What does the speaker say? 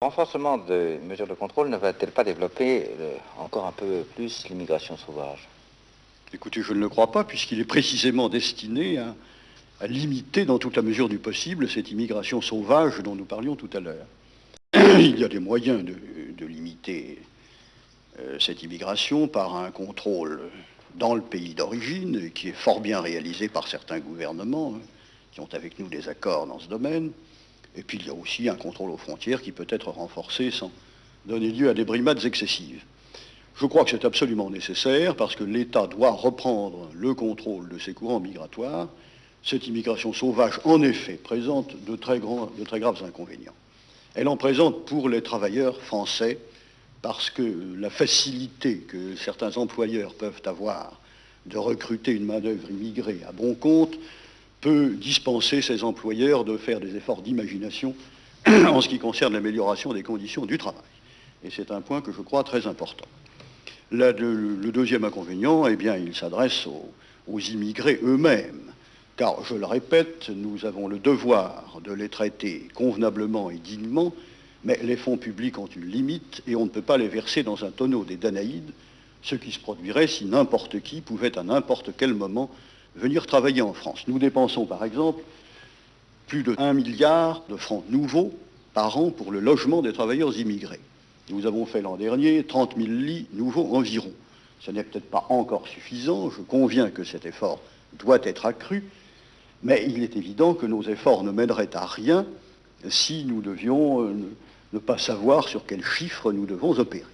Le renforcement des mesures de contrôle ne va-t-elle pas développer encore un peu plus l'immigration sauvage? Écoutez, je ne le crois pas, puisqu'il est précisément destiné à limiter, dans toute la mesure du possible, cette immigration sauvage dont nous parlions tout à l'heure. Il y a des moyens de limiter cette immigration par un contrôle dans le pays d'origine, qui est fort bien réalisé par certains gouvernements, qui ont avec nous des accords dans ce domaine. Et puis il y a aussi un contrôle aux frontières qui peut être renforcé sans donner lieu à des brimades excessives. Je crois que c'est absolument nécessaire parce que l'État doit reprendre le contrôle de ces courants migratoires. Cette immigration sauvage, en effet, présente de très graves inconvénients. Elle en présente pour les travailleurs français parce que la facilité que certains employeurs peuvent avoir de recruter une main-d'œuvre immigrée à bon compte peut dispenser ces employeurs de faire des efforts d'imagination en ce qui concerne l'amélioration des conditions du travail. Et c'est un point que je crois très important. Le deuxième inconvénient, eh bien, il s'adresse aux immigrés eux-mêmes. Car, je le répète, nous avons le devoir de les traiter convenablement et dignement, mais les fonds publics ont une limite et on ne peut pas les verser dans un tonneau des Danaïdes, ce qui se produirait si n'importe qui pouvait à n'importe quel moment venir travailler en France. Nous dépensons par exemple plus de 1 milliard de francs nouveaux par an pour le logement des travailleurs immigrés. Nous avons fait l'an dernier 30 000 lits nouveaux environ. Ce n'est peut-être pas encore suffisant, je conviens que cet effort doit être accru, mais il est évident que nos efforts ne mèneraient à rien si nous devions ne pas savoir sur quels chiffres nous devons opérer.